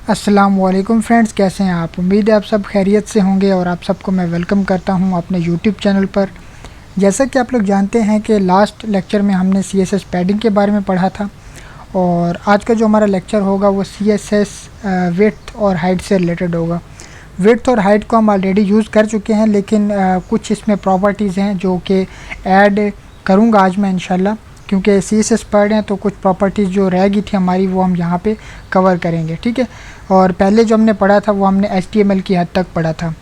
अस्सलाम वालेकुम फ्रेंड्स, कैसे हैं आप। उम्मीद है आप सब खैरियत से होंगे और आप सबको मैं वेलकम करता हूं अपने यूट्यूब चैनल पर। जैसा कि आप लोग जानते हैं कि लास्ट लेक्चर में हमने CSS पैडिंग के बारे में पढ़ा था और आज का जो हमारा लेक्चर होगा वो CSS विड्थ और हाइट से रिलेटेड होगा। विड्थ और हाइट को हम ऑलरेडी यूज़ कर चुके हैं, लेकिन कुछ इसमें प्रॉपर्टीज़ हैं जो कि ऐड करूँगा आज मैं इंशाल्लाह, क्योंकि CSS पढ़ रहे हैं तो कुछ प्रॉपर्टीज़ जो रह गई थी हमारी वो हम यहाँ पे कवर करेंगे, ठीक है। और पहले जो हमने पढ़ा था वो हमने HTML की हद तक पढ़ा था।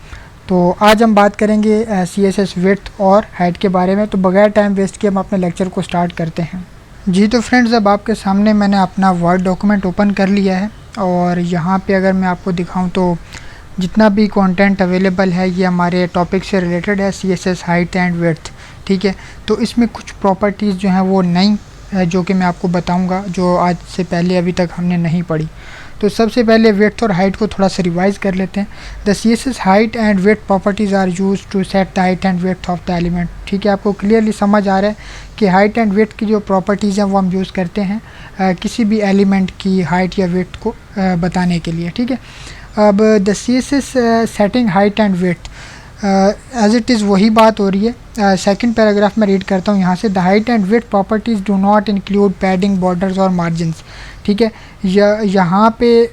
तो आज हम बात करेंगे CSS विड्थ और हाइट के बारे में। तो बगैर टाइम वेस्ट किए हम अपने लेक्चर को स्टार्ट करते हैं। जी तो फ्रेंड्स, अब आपके सामने मैंने अपना वर्ड डॉक्यूमेंट ओपन कर लिया है और यहाँ पे अगर मैं आपको दिखाऊँ तो जितना भी कंटेंट अवेलेबल है ये हमारे टॉपिक से रिलेटेड है, CSS हाइट एंड विड्थ, ठीक है। तो इसमें कुछ प्रॉपर्टीज़ जो हैं वो नई है जो कि मैं आपको बताऊंगा, जो आज से पहले अभी तक हमने नहीं पढ़ी। तो सबसे पहले विड्थ और हाइट को थोड़ा सा रिवाइज कर लेते हैं। The CSS height and width properties are use to set the height and width of the element, ठीक है। आपको क्लियरली समझ आ रहा है कि हाइट एंड विड्थ की जो प्रॉपर्टीज़ हैं वो हम यूज़ करते हैं किसी भी एलिमेंट की हाइट या विड्थ को बताने के लिए, ठीक है। अब the CSS setting height and width as it is वही बात हो रही है। सेकंड पैराग्राफ में रीड करता हूँ यहाँ से। The height and width properties do not include padding, borders और मार्जिन्स, ठीक है। यहाँ पे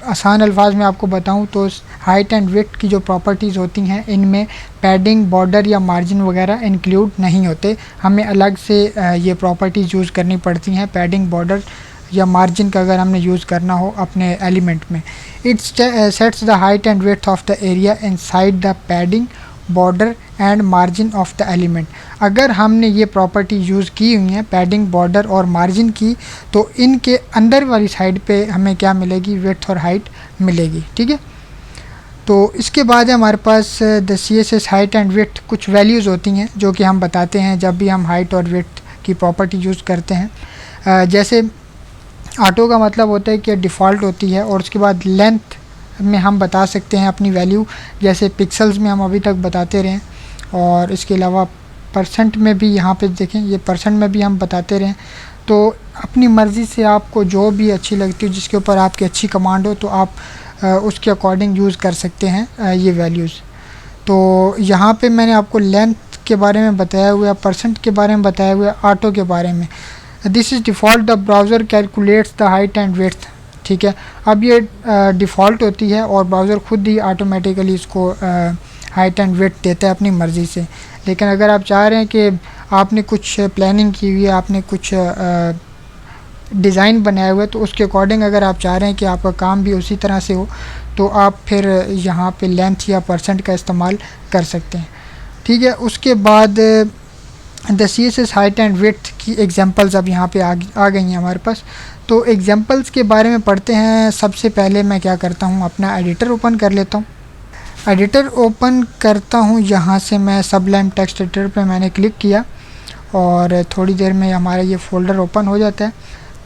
आसान अल्फाज में आपको बताऊँ तो हाइट एंड विड्थ की जो प्रॉपर्टीज़ होती हैं इनमें पैडिंग, बॉर्डर या मार्जिन वगैरह इंक्लूड नहीं होते। हमें अलग से ये प्रॉपर्टीज़ यूज़ करनी पड़ती हैं, पैडिंग, बॉर्डर या मार्जिन का अगर हमने यूज़ करना हो अपने एलिमेंट में। It sets the height and width of the area inside the padding, border and margin of the element. अगर हमने ये प्रॉपर्टी यूज़ की हुई है पैडिंग, बॉर्डर और मार्जिन की, तो इनके अंदर वाली साइड पे हमें क्या मिलेगी, विड्थ और हाइट मिलेगी, ठीक है। तो इसके बाद है हमारे पास the CSS height and width कुछ वैल्यूज़ होती हैं जो कि हम बताते हैं जब भी हम हाइट और विड्थ की प्रॉपर्टी यूज़ करते हैं। जैसे ऑटो का मतलब होता है कि डिफ़ॉल्ट होती है, और उसके बाद लेंथ में हम बता सकते हैं अपनी वैल्यू, जैसे पिक्सल्स में हम अभी तक बताते रहें। और इसके अलावा परसेंट में भी यहाँ पे देखें, ये परसेंट में भी हम बताते रहें। तो अपनी मर्ज़ी से आपको जो भी अच्छी लगती हो, जिसके ऊपर आपकी अच्छी कमांड हो, तो आप उसके अकॉर्डिंग यूज़ कर सकते हैं ये वैल्यूज़। तो यहाँ पे मैंने आपको लेंथ के बारे में बताया हुआ है, परसेंट के बारे में बताया हुआ है, ऑटो के बारे में। This is default the browser calculates the height and width, ठीक है। अब ये डिफ़ॉल्ट होती है और ब्राउज़र खुद ही ऑटोमेटिकली इसको हाइट एंड विड्थ देता है अपनी मर्ज़ी से। लेकिन अगर आप चाह रहे हैं कि आपने कुछ प्लानिंग की हुई है, आपने कुछ डिज़ाइन बनाया हुआ है, तो उसके अकॉर्डिंग अगर आप चाह रहे हैं कि आपका काम भी उसी तरह से हो, तो आप फिर यहाँ पे लेंथ या परसेंट का इस्तेमाल कर सकते हैं, ठीक है। उसके बाद the CSS height and width की एग्जांपल्स अब यहाँ पे आ गई हैं हमारे पास। तो एग्जांपल्स के बारे में पढ़ते हैं। सबसे पहले मैं क्या करता हूँ, अपना एडिटर ओपन कर लेता हूँ। एडिटर ओपन करता हूँ, यहाँ से मैं सबलाइम टेक्स्ट एडिटर पे मैंने क्लिक किया और थोड़ी देर में हमारा ये फ़ोल्डर ओपन हो जाता है।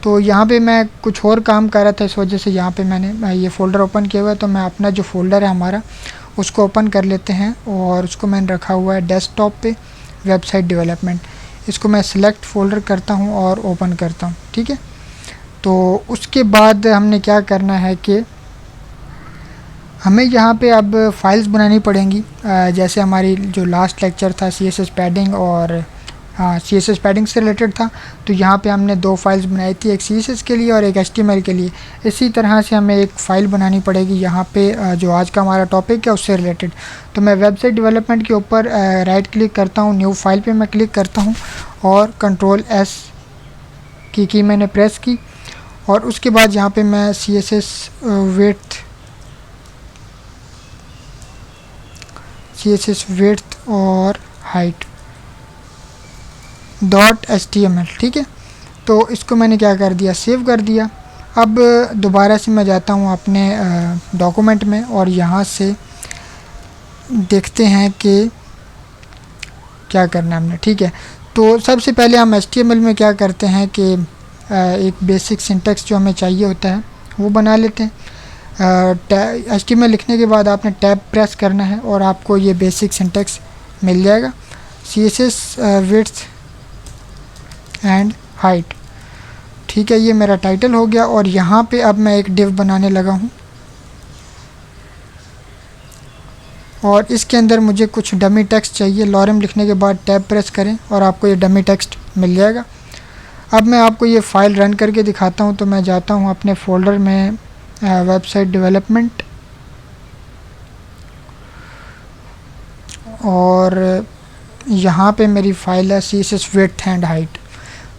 तो यहाँ पे मैं कुछ और काम कर रहा था, इस वजह से यहाँ पे मैंने ये फ़ोल्डर ओपन किया हुआ है। तो मैं अपना जो फ़ोल्डर है हमारा उसको ओपन कर लेते हैं और उसको मैंने रखा हुआ है डेस्कटॉप पे, वेबसाइट डेवलपमेंट। इसको मैं सिलेक्ट फ़ोल्डर करता हूँ और ओपन करता हूँ, ठीक है। तो उसके बाद हमने क्या करना है कि हमें यहाँ पे अब फाइल्स बनानी पड़ेंगी। जैसे हमारी जो लास्ट लेक्चर था CSS पैडिंग और CSS पैडिंग से रिलेटेड था, तो यहाँ पे हमने दो फाइल्स बनाई थी, एक CSS के लिए और एक HTML के लिए। इसी तरह से हमें एक फ़ाइल बनानी पड़ेगी यहाँ पे जो आज का हमारा टॉपिक है उससे रिलेटेड। तो मैं वेबसाइट डेवलपमेंट के ऊपर राइट क्लिक करता हूँ, न्यू फाइल पे मैं क्लिक करता हूँ और Ctrl+S की मैंने प्रेस की। और उसके बाद यहाँ पे मैं CSS विड्थ और हाइट .html, ठीक है। तो इसको मैंने क्या कर दिया, सेव कर दिया। अब दोबारा से मैं जाता हूँ अपने डॉक्यूमेंट में और यहाँ से देखते हैं कि क्या करना है हमने, ठीक है। तो सबसे पहले हम HTML में क्या करते हैं कि एक बेसिक सिंटेक्स जो हमें चाहिए होता है वो बना लेते हैं। HTML लिखने के बाद आपने टैब प्रेस करना है और आपको ये बेसिक सिंटेक्स मिल जाएगा, CSS विड्थ एंड हाइट, ठीक है। ये मेरा टाइटल हो गया और यहाँ पे अब मैं एक डिव बनाने लगा हूँ और इसके अंदर मुझे कुछ डमी टेक्स्ट चाहिए। लॉरेम लिखने के बाद टैब प्रेस करें और आपको ये डमी टेक्स्ट मिल जाएगा। अब मैं आपको ये फ़ाइल रन करके दिखाता हूँ। तो मैं जाता हूँ अपने फ़ोल्डर में वेबसाइट डेवलपमेंट, और यहाँ पे मेरी फ़ाइल है CSS विड्थ एंड हाइट।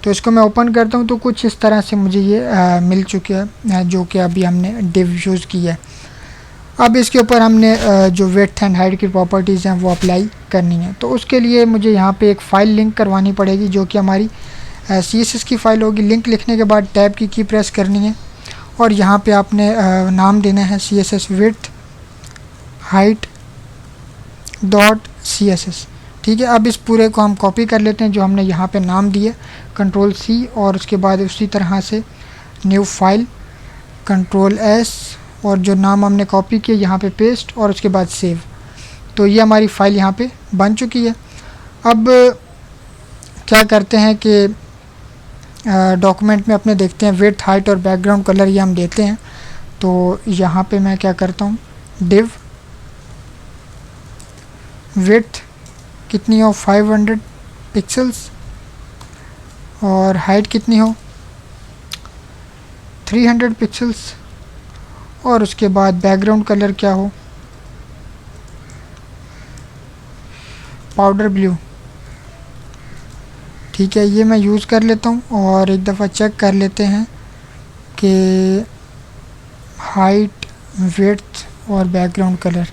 तो इसको मैं ओपन करता हूँ तो कुछ इस तरह से मुझे ये मिल चुका है, जो कि अभी हमने डिव यूज़ किया है। अब इसके ऊपर हमने जो विड्थ एंड हाइट की प्रॉपर्टीज़ हैं वो अप्लाई करनी है। तो उसके लिए मुझे यहाँ पे एक फ़ाइल लिंक करवानी पड़ेगी, जो कि हमारी CSS की फ़ाइल होगी। लिंक लिखने के बाद टैब की प्रेस करनी है और यहाँ पे आपने नाम देना है CSS विड्थ हाइट .css। ठीक है, अब इस पूरे को हम कॉपी कर लेते हैं जो हमने यहाँ पे नाम दिया, Ctrl+C, और उसके बाद उसी तरह से न्यू फाइल, Ctrl+S, और जो नाम हमने कॉपी किया यहाँ पे पेस्ट, और उसके बाद सेव। तो ये हमारी फ़ाइल यहाँ पे बन चुकी है। अब क्या करते हैं कि डॉक्यूमेंट में अपने देखते हैं विड्थ हाइट और बैकग्राउंड कलर ये हम देते हैं। तो यहाँ पे मैं क्या करता हूँ, डिव विड्थ कितनी हो 500 पिक्सल्स, और हाइट कितनी हो 300 पिक्सल्स, और उसके बाद बैकग्राउंड कलर क्या हो पाउडर ब्लू। ठीक है, ये मैं यूज़ कर लेता हूँ और एक दफ़ा चेक कर लेते हैं कि हाइट, विड्थ और बैकग्राउंड कलर।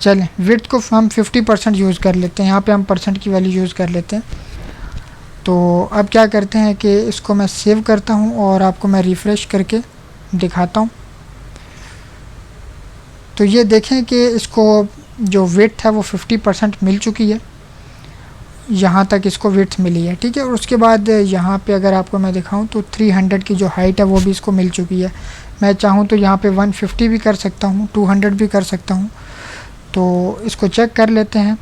चलें, विड्थ को हम 50% यूज़ कर लेते हैं, यहाँ पे हम परसेंट की वैल्यू यूज़ कर लेते हैं। तो अब क्या करते हैं कि इसको मैं सेव करता हूँ और आपको मैं रिफ़्रेश करके दिखाता हूँ। तो ये देखें कि इसको जो विड्थ है वो 50% मिल चुकी है, यहाँ तक इसको विड्थ मिली है। ठीक है, और उसके बाद यहाँ पे अगर आपको मैं दिखाऊँ तो 300 की जो हाइट है वो भी इसको मिल चुकी है। मैं चाहूँ तो यहाँ पे 150 भी कर सकता हूँ, 200 भी कर सकता हूँ। तो इसको चेक कर लेते हैं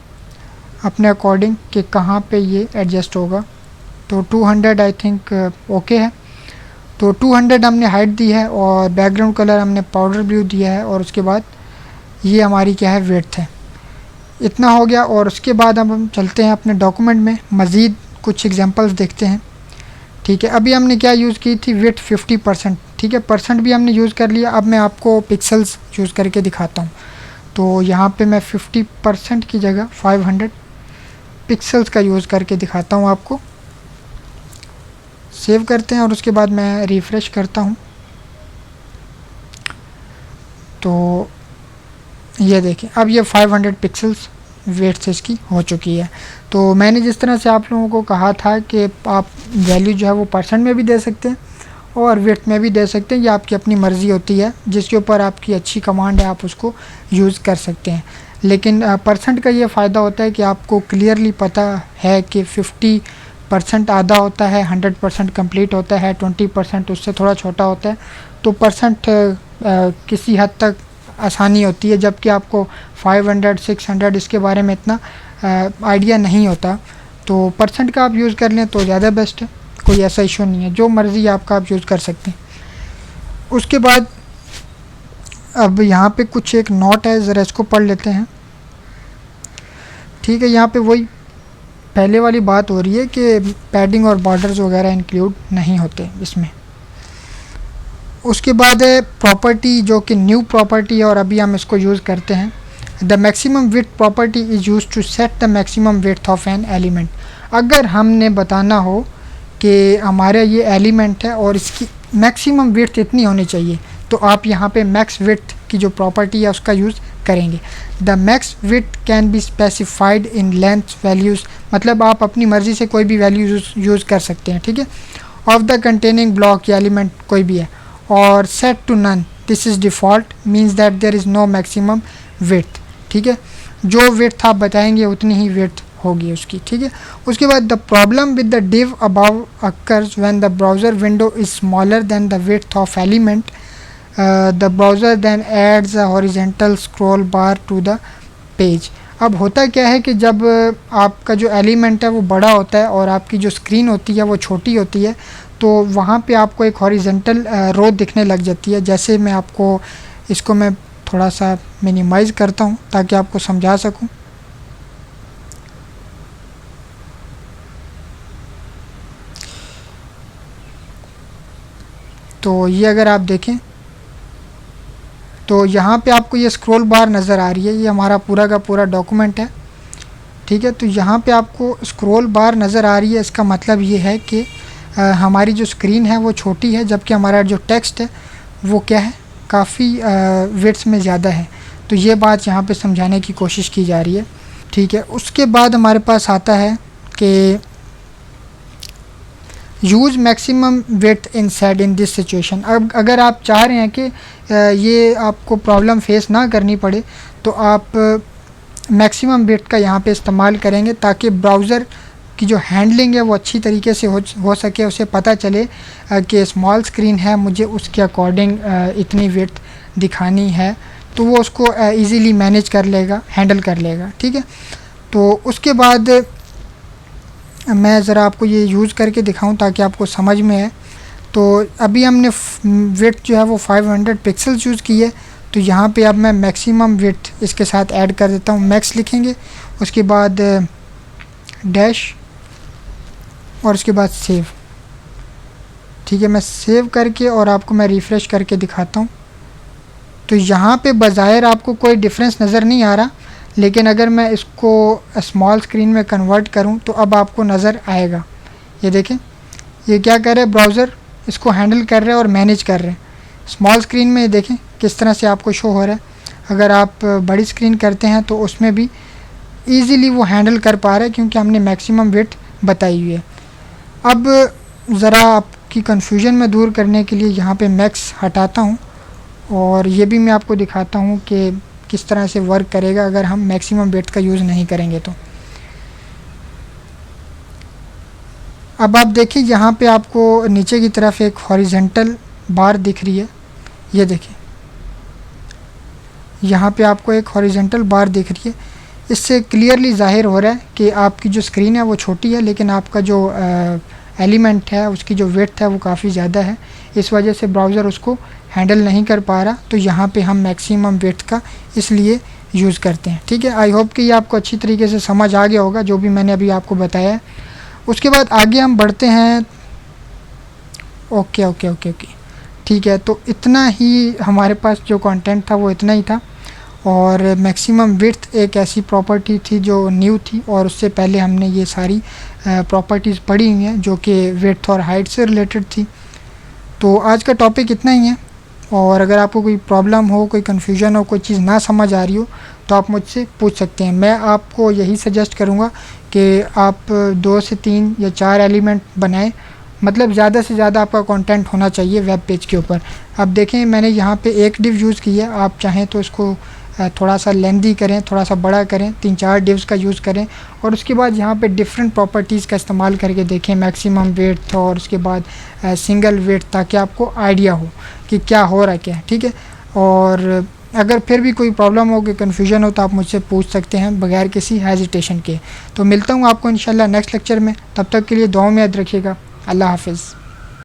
अपने अकॉर्डिंग कि कहाँ पे ये एडजस्ट होगा। तो 200 आई थिंक ओके है। तो 200 हमने हाइट दी है और बैकग्राउंड कलर हमने पाउडर ब्लू दिया है, और उसके बाद ये हमारी क्या है विड्थ है। इतना हो गया, और उसके बाद अब हम चलते हैं अपने डॉक्यूमेंट में, मज़ीद कुछ एग्जांपल्स देखते हैं। ठीक है, अभी हमने क्या यूज़ की थी, विड्थ 50%। ठीक है, परसेंट भी हमने यूज़ कर लिया। अब मैं आपको पिक्सल्स यूज़ करके दिखाता हूँ। तो यहाँ पे मैं 50% की जगह 500 पिक्सल्स का यूज़ करके दिखाता हूँ आपको। सेव करते हैं और उसके बाद मैं रिफ़्रेश करता हूँ। तो ये देखें, अब ये 500 पिक्सल्स विड्थ इसकी हो चुकी है। तो मैंने जिस तरह से आप लोगों को कहा था कि आप वैल्यू जो है वो परसेंट में भी दे सकते हैं और विड्थ में भी दे सकते हैं, ये आपकी अपनी मर्ज़ी होती है। जिसके ऊपर आपकी अच्छी कमांड है आप उसको यूज़ कर सकते हैं। लेकिन परसेंट का ये फ़ायदा होता है कि आपको क्लियरली पता है कि 50% आधा होता है, 100% कंप्लीट होता है, 20% उससे थोड़ा छोटा होता है। तो परसेंट किसी हद तक आसानी होती है, जबकि आपको 500, 600 इसके बारे में इतना आइडिया नहीं होता। तो परसेंट का आप यूज़ कर लें तो ज़्यादा बेस्ट है, कोई ऐसा इशू नहीं है। जो मर्ज़ी आपका आप यूज़ कर सकते हैं। उसके बाद अब यहाँ पे कुछ एक नोट है, ज़रा इसको पढ़ लेते हैं। ठीक है, यहाँ पे वही पहले वाली बात हो रही है कि पैडिंग और बॉर्डर्स वगैरह इंक्लूड नहीं होते इसमें। उसके बाद है प्रॉपर्टी, जो कि न्यू प्रॉपर्टी है और अभी हम इसको यूज़ करते हैं। The maximum width property is use to set the maximum width of an element. अगर हमने बताना हो कि हमारा ये एलिमेंट है और इसकी मैक्सिमम विड्थ इतनी होनी चाहिए, तो आप यहाँ पे मैक्स विड्थ की जो प्रॉपर्टी है उसका यूज़ करेंगे। The max width can be specified in length values, मतलब आप अपनी मर्ज़ी से कोई भी वैल्यू यूज़ कर सकते हैं। ठीक है, ऑफ द कंटेनिंग ब्लॉक या एलिमेंट कोई भी है, और set to none, this is default, means that there is no maximum width. ठीक है, जो विड्थ आप बताएंगे उतनी ही विड्थ होगी उसकी। ठीक है, उसके बाद the problem with the div above occurs when the browser window is smaller than the width of element. The browser then adds a horizontal scroll bar to the page. अब होता क्या है कि जब आपका जो एलिमेंट है वो बड़ा होता है और आपकी जो स्क्रीन होती है वो छोटी होती है, तो वहाँ पे आपको एक हॉरिजेंटल रो दिखने लग जाती है। जैसे मैं आपको इसको मैं थोड़ा सा मिनिमाइज़ करता हूँ ताकि आपको समझा सकूँ। तो ये अगर आप देखें तो यहाँ पे आपको ये स्क्रॉल बार नज़र आ रही है, ये हमारा पूरा का पूरा डॉक्यूमेंट है, ठीक है। तो यहाँ पे आपको स्क्रॉल बार नज़र आ रही है, इसका मतलब ये है कि हमारी जो स्क्रीन है वो छोटी है, जबकि हमारा जो टेक्स्ट है वो क्या है, काफ़ी विड्थ में ज़्यादा है। तो ये बात यहाँ पे समझाने की कोशिश की जा रही है, ठीक है। उसके बाद हमारे पास आता है कि use maximum width in said in this situation. अब अगर आप चाह रहे हैं कि ये आपको प्रॉब्लम फेस ना करनी पड़े तो आप मैक्सिमम विड्थ का यहाँ पे इस्तेमाल करेंगे ताकि ब्राउज़र की जो हैंडलिंग है वो अच्छी तरीके से हो सके, उसे पता चले कि स्मॉल स्क्रीन है, मुझे उसके अकॉर्डिंग इतनी विड्थ दिखानी है, तो वो उसको इजीली मैनेज कर लेगा, हैंडल कर लेगा, ठीक है। तो उसके बाद मैं ज़रा आपको ये यूज़ करके दिखाऊं ताकि आपको समझ में आए। तो अभी हमने विड्थ जो है वो 500 पिक्सल्स यूज़ की है, तो यहाँ पे अब मैं मैक्सिमम विड्थ इसके साथ ऐड कर देता हूँ। मैक्स लिखेंगे, उसके बाद डैश और उसके बाद सेव, ठीक है। मैं सेव करके और आपको मैं रिफ़्रेश करके दिखाता हूँ। तो यहाँ पे बज़ाहिर आपको कोई डिफरेंस नज़र नहीं आ रहा, लेकिन अगर मैं इसको स्मॉल स्क्रीन में कन्वर्ट करूं तो अब आपको नज़र आएगा। ये देखें, ये क्या कर रहे हैं, ब्राउज़र इसको हैंडल कर रहे हैं और मैनेज कर रहे हैं। स्मॉल स्क्रीन में ये देखें किस तरह से आपको शो हो रहा है। अगर आप बड़ी स्क्रीन करते हैं तो उसमें भी ईज़िली वो हैंडल कर पा रहा है क्योंकि हमने मैक्सिमम विड्थ बताई हुई है। अब ज़रा आपकी कन्फ्यूजन में दूर करने के लिए यहाँ पे मैक्स हटाता हूँ और ये भी मैं आपको दिखाता हूँ कि किस तरह से वर्क करेगा अगर हम मैक्सिमम विड्थ का यूज़ नहीं करेंगे तो। अब आप देखिए यहाँ पे आपको नीचे की तरफ एक हॉरिजेंटल बार दिख रही है, ये देखिए यहाँ पे आपको एक हॉरिजेंटल बार दिख रही है। इससे क्लियरली ज़ाहिर हो रहा है कि आपकी जो स्क्रीन है वो छोटी है, लेकिन आपका जो एलिमेंट है उसकी जो विड्थ है वो काफ़ी ज़्यादा है, इस वजह से ब्राउज़र उसको हैंडल नहीं कर पा रहा। तो यहाँ पे हम मैक्सिमम विड्थ का इसलिए यूज़ करते हैं, ठीक है। आई होप कि ये आपको अच्छी तरीके से समझ आ गया होगा जो भी मैंने अभी आपको बताया है। उसके बाद आगे हम बढ़ते हैं। ओके ओके ओके ओके, ठीक है। तो इतना ही हमारे पास जो कंटेंट था वो इतना ही था, और मैक्सिमम विड्थ एक ऐसी प्रॉपर्टी थी जो न्यू थी और उससे पहले हमने ये सारी प्रॉपर्टीज़ पढ़ी हुई हैं जो कि विड्थ और हाइट से रिलेटेड थी। तो आज का टॉपिक इतना ही है, और अगर आपको कोई प्रॉब्लम हो, कोई कन्फ्यूजन हो, कोई चीज़ ना समझ आ रही हो तो आप मुझसे पूछ सकते हैं। मैं आपको यही सजेस्ट करूँगा कि आप 2 से 3 या 4 एलिमेंट बनाएं, मतलब ज़्यादा से ज़्यादा आपका कंटेंट होना चाहिए वेब पेज के ऊपर। अब देखें मैंने यहाँ पे एक डिव यूज़ की है, आप चाहें तो इसको थोड़ा सा लेंदी करें, थोड़ा सा बड़ा करें, 3-4 डिव्स का यूज़ करें, और उसके बाद यहाँ पे डिफरेंट प्रॉपर्टीज़ का इस्तेमाल करके देखें, मैक्सिमम विड्थ और उसके बाद सिंगल विड्थ, ताकि आपको आइडिया हो कि क्या हो रहा है क्या है, ठीक है। और अगर फिर भी कोई प्रॉब्लम हो, कि कन्फ्यूजन हो, तो आप मुझसे पूछ सकते हैं बगैर किसी हेजिटेशन के। तो मिलता हूँ आपको इंशाल्लाह नेक्स्ट लेक्चर में, तब तक के लिए दुआ में याद रखिएगा। अल्लाह हाफिज़।